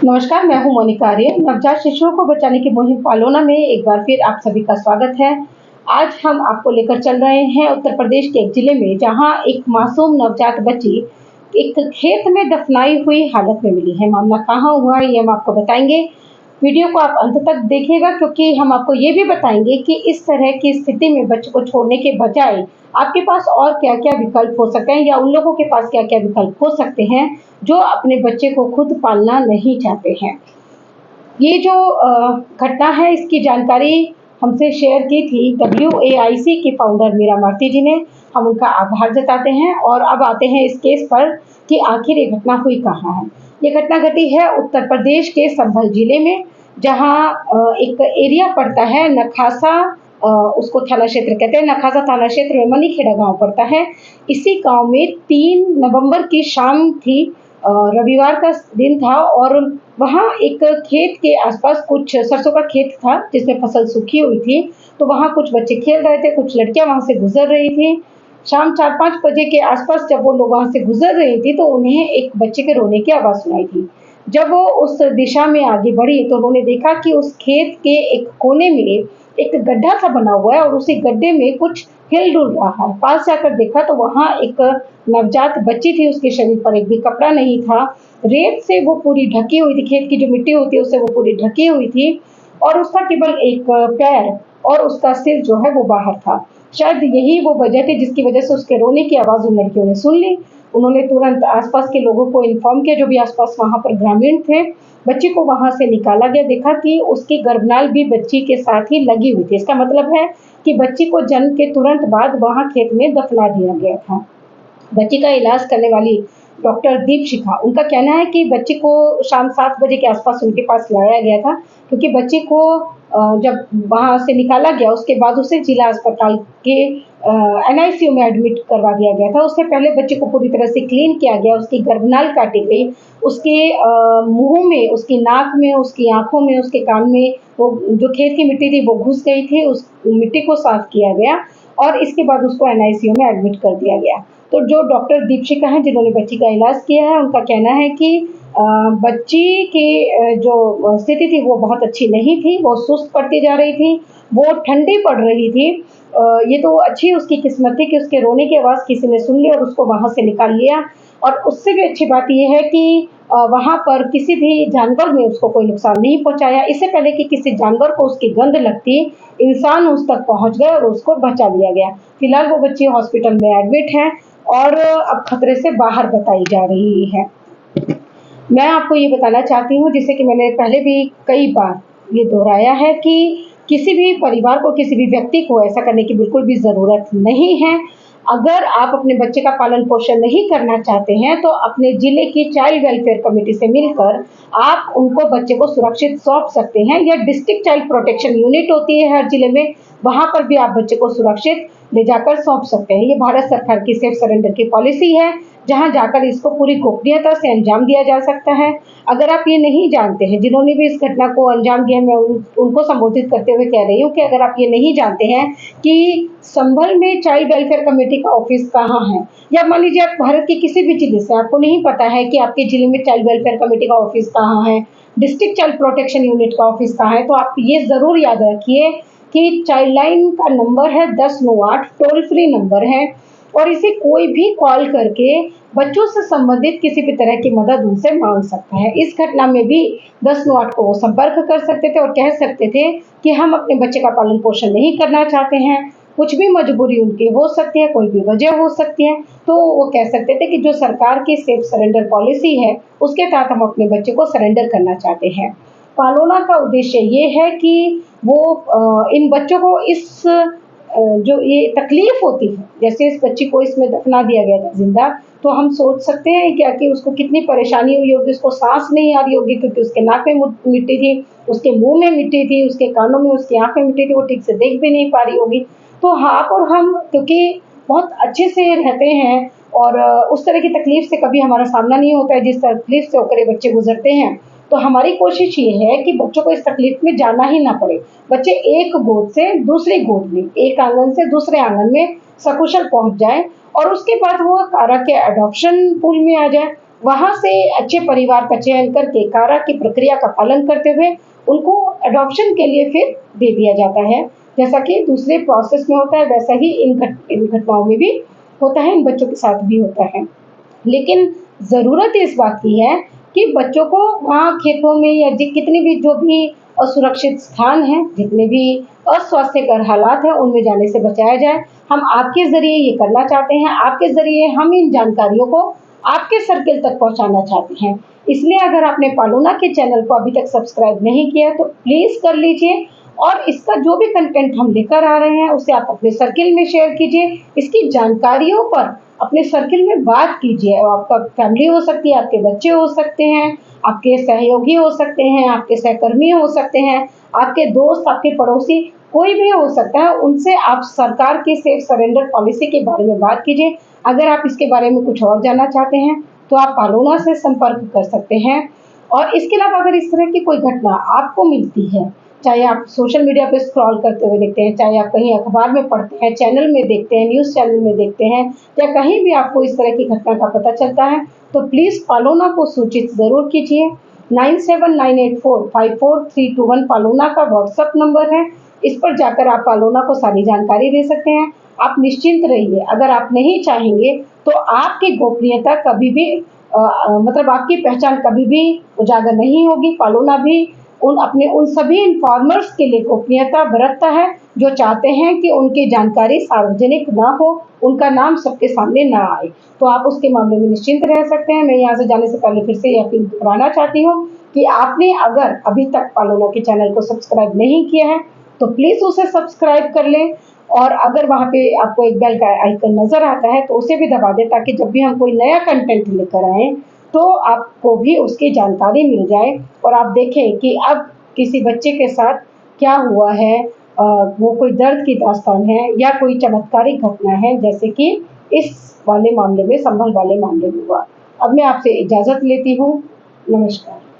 नमस्कार, मैं हूँ मोनिका आर्य। नवजात शिशुओं को बचाने की मुहिम पालोना में एक बार फिर आप सभी का स्वागत है। आज हम आपको लेकर चल रहे हैं उत्तर प्रदेश के एक जिले में, जहाँ एक मासूम नवजात बच्ची एक खेत में दफनाई हुई हालत में मिली है। मामला कहाँ हुआ है ये हम आपको बताएंगे। वीडियो को आप अंत तक देखिएगा, क्योंकि हम आपको ये भी बताएंगे कि इस तरह की स्थिति में बच्चे को छोड़ने के बजाय आपके पास और क्या-क्या विकल्प हो सकते हैं, या उन लोगों के पास क्या-क्या विकल्प हो सकते हैं जो अपने बच्चे को खुद पालना नहीं चाहते हैं। ये जो घटना है, इसकी जानकारी हमसे शेयर की थी WAIC के फाउंडर मीरा मार्ती जी ने। हम उनका आभार जताते हैं और अब आते हैं इस केस पर कि आखिर ये घटना हुई कहाँ है। ये घटना घटी है उत्तर प्रदेश के संभल जिले में, जहाँ एक एरिया पड़ता है नखासा, उसको थाना क्षेत्र कहते हैं। नखासा थाना क्षेत्र में मनीखेड़ा गाँव पड़ता है। इसी गाँव में 3 नवंबर की शाम थी। रविवार का दिन था और वहाँ एक खेत के आसपास कुछ सरसों का खेत था जिसमें फसल सूखी हुई थी। तो वहाँ कुछ बच्चे खेल रहे थे, कुछ लड़कियां वहाँ से गुजर रही थी। शाम 4-5 बजे के आसपास जब वो लोग वहाँ से गुजर रही थी तो उन्हें एक बच्चे के रोने की आवाज़ सुनाई थी। जब वो उस दिशा में आगे बढ़ी तो उन्होंने देखा कि उस खेत के एक कोने में एक गड्ढा सा बना हुआ है और उसी गड्ढे में कुछ हिल-डुल रहा है। पास जाकर देखा तो वहाँ एक नवजात बच्ची थी, उसके शरीर पर एक भी कपड़ा नहीं था। रेत से वो पूरी ढकी हुई थी, खेत की जो मिट्टी होती है उससे वो पूरी ढकी हुई थी और उसका केवल एक पैर और उसका सिर जो है वो बाहर था। शायद यही वो वजह थी जिसकी वजह से उसके रोने की आवाज़ उन लड़कियों ने सुन ली। उन्होंने तुरंत आस-पास के लोगों को इन्फॉर्म किया, जो भी आस-पास वहाँ पर ग्रामीण थे। बच्ची को वहाँ से निकाला गया, देखा कि उसकी गर्भनाल भी बच्ची के साथ ही लगी हुई थी। इसका मतलब है कि बच्ची को जन्म के तुरंत बाद वहाँ खेत में दफना दिया गया था। बच्ची का इलाज करने वाली डॉक्टर दीपशिखा, उनका कहना है कि बच्ची को शाम 7 बजे के आसपास उनके पास लाया गया था, क्योंकि बच्ची को जब वहाँ से निकाला गया उसके बाद उसे जिला अस्पताल के NICU में एडमिट करवा दिया गया था। उससे पहले बच्ची को पूरी तरह से क्लीन किया गया, उसकी गर्भनाल काटी गई, उसके मुँह में, उसकी नाक में, उसकी आँखों में, उसके कान में वो जो खेत की मिट्टी थी वो घुस गई थी, उस मिट्टी को साफ किया गया और इसके बाद उसको NICU में एडमिट कर दिया गया। तो जो डॉक्टर दीपशिखा हैं जिन्होंने बच्ची का इलाज किया है, उनका कहना है कि बच्ची की जो स्थिति थी वो बहुत अच्छी नहीं थी, वो सुस्त पड़ती जा रही थी, वो ठंडी पड़ रही थी। ये तो अच्छी उसकी किस्मत थी कि उसके रोने की आवाज़ किसी ने सुन ली और उसको वहाँ से निकाल लिया। और उससे भी अच्छी बात ये है कि वहाँ पर किसी भी जानवर ने उसको कोई नुकसान नहीं पहुँचाया। इससे पहले कि किसी जानवर को उसकी गंध लगती, इंसान उस तक पहुँच गए और उसको बचा लिया गया। फिलहाल वो बच्ची हॉस्पिटल में एडमिट है और अब खतरे से बाहर बताई जा रही है। मैं आपको ये बताना चाहती हूँ, जिसे कि मैंने पहले भी कई बार ये दोहराया है, कि किसी भी परिवार को, किसी भी व्यक्ति को ऐसा करने की बिल्कुल भी ज़रूरत नहीं है। अगर आप अपने बच्चे का पालन-पोषण नहीं करना चाहते हैं, तो अपने ज़िले की चाइल्ड वेलफेयर कमिटी से मिलकर आप उनको बच्चे को सुरक्षित सौंप सकते हैं, या डिस्ट्रिक्ट चाइल्ड प्रोटेक्शन यूनिट होती है हर ज़िले में, वहाँ पर भी आप बच्चे को सुरक्षित ले जाकर सौंप सकते हैं। ये भारत सरकार की सेफ सरेंडर की पॉलिसी है, जहाँ जाकर इसको पूरी गोपनीयता से अंजाम दिया जा सकता है। अगर आप ये नहीं जानते हैं, जिन्होंने भी इस घटना को अंजाम दिया, मैं उनको संबोधित करते हुए कह रही हूँ कि अगर आप ये नहीं जानते हैं कि संभल में चाइल्ड वेलफेयर कमेटी का ऑफिस कहाँ है, या मान लीजिए आप भारत के किसी भी जिले से, आपको नहीं पता है कि आपके जिले में चाइल्ड वेलफेयर कमेटी का ऑफिस कहाँ है, डिस्ट्रिक्ट चाइल्ड प्रोटेक्शन यूनिट का ऑफिस कहाँ है, तो आप ये ज़रूर याद रखिए कि चाइल्ड लाइन का नंबर है 1098, टोल फ्री नंबर है, और इसे कोई भी कॉल करके बच्चों से संबंधित किसी भी तरह की मदद उनसे मांग सकता है। इस घटना में भी 1098 को वो संपर्क कर सकते थे और कह सकते थे कि हम अपने बच्चे का पालन पोषण नहीं करना चाहते हैं, कुछ भी मजबूरी उनकी हो सकती है, कोई भी वजह हो सकती है, तो वो कह सकते थे कि जो सरकार की सेफ सरेंडर पॉलिसी है उसके तहत हम अपने बच्चे को सरेंडर करना चाहते हैं। पालोना का उद्देश्य ये है कि वो इन बच्चों को इस जो ये तकलीफ होती है, जैसे इस बच्ची को इसमें दफना दिया गया था जिंदा, तो हम सोच सकते हैं क्या कि उसको कितनी परेशानी हुई होगी, उसको सांस नहीं आ रही होगी क्योंकि उसके नाक में मिट्टी थी, उसके मुंह में मिट्टी थी, उसके कानों में, उसकी आँख में मिट्टी थी, वो ठीक से देख भी नहीं पा रही होगी। तो आप और हम, क्योंकि बहुत अच्छे से रहते हैं और उस तरह की तकलीफ से कभी हमारा सामना नहीं होता है जिस तकलीफ से होकर ये बच्चे गुजरते हैं, तो हमारी कोशिश ये है कि बच्चों को इस तकलीफ में जाना ही ना पड़े। बच्चे एक गोद से दूसरी गोद में, एक आंगन से दूसरे आंगन में सकुशल पहुंच जाए और उसके बाद वो कारा के अडॉप्शन पूल में आ जाए। वहाँ से अच्छे परिवार का चयन करके कारा की प्रक्रिया का पालन करते हुए उनको अडॉप्शन के लिए फिर दे दिया जाता है। जैसा कि दूसरे प्रोसेस में होता है वैसा ही इन घटनाओं में भी होता है, इन बच्चों के साथ भी होता है। लेकिन ज़रूरत इस बात की है कि बच्चों को वहाँ खेतों में या कितने भी जो भी असुरक्षित स्थान हैं, जितने भी अस्वास्थ्यकर हालात हैं, उनमें जाने से बचाया जाए। हम आपके ज़रिए ये करना चाहते हैं, आपके ज़रिए हम इन जानकारियों को आपके सर्किल तक पहुँचाना चाहते हैं। इसलिए अगर आपने पालोना के चैनल को अभी तक सब्सक्राइब नहीं किया तो प्लीज़ कर लीजिए और इसका जो भी कंटेंट हम लेकर आ रहे हैं उसे आप अपने सर्किल में शेयर कीजिए। इसकी जानकारियों पर अपने सर्किल में बात कीजिए। आपका फैमिली हो सकती है, आपके बच्चे हो सकते हैं, आपके सहयोगी हो सकते हैं, आपके सहकर्मी हो सकते हैं, आपके दोस्त, आपके पड़ोसी, कोई भी हो सकता है। उनसे आप सरकार की सेफ सरेंडर पॉलिसी के बारे में बात कीजिए। अगर आप इसके बारे में कुछ और जानना चाहते हैं तो आप पालोना से संपर्क कर सकते हैं। और इसके अलावा अगर इस तरह की कोई घटना आपको मिलती है, चाहे आप सोशल मीडिया पे स्क्रॉल करते हुए देखते हैं, चाहे आप कहीं अखबार में पढ़ते हैं, चैनल में देखते हैं, न्यूज़ चैनल में देखते हैं या कहीं भी आपको इस तरह की घटना का पता चलता है, तो प्लीज़ पालोना को सूचित ज़रूर कीजिए। 9798454321 पालोना का व्हाट्सएप नंबर है। इस पर जाकर आप पालोना को सारी जानकारी दे सकते हैं। आप निश्चिंत रहिए, अगर आप नहीं चाहेंगे तो आपकी गोपनीयता कभी भी मतलब आपकी पहचान कभी भी उजागर नहीं होगी। पालोना भी उन सभी इन्फॉर्मर्स के लिए गोपनीयता बरतता है जो चाहते हैं कि उनकी जानकारी सार्वजनिक ना हो, उनका नाम सबके सामने ना आए। तो आप उसके मामले में निश्चिंत रह सकते हैं। मैं यहाँ से जाने से पहले फिर से ये अपील दोहराना चाहती हूँ कि आपने अगर अभी तक पालोना के चैनल को सब्सक्राइब नहीं किया है तो प्लीज़ उसे सब्सक्राइब कर लें और अगर वहाँ पे आपको एक बेल का आइकन नज़र आता है तो उसे भी दबा दें ताकि जब भी हम कोई नया कंटेंट लेकर आएँ तो आपको भी उसकी जानकारी मिल जाए और आप देखें कि अब किसी बच्चे के साथ क्या हुआ है। वो कोई दर्द की दास्तान है या कोई चमत्कारिक घटना है जैसे कि इस वाले मामले में, संभल वाले मामले में हुआ। अब मैं आपसे इजाज़त लेती हूँ। नमस्कार।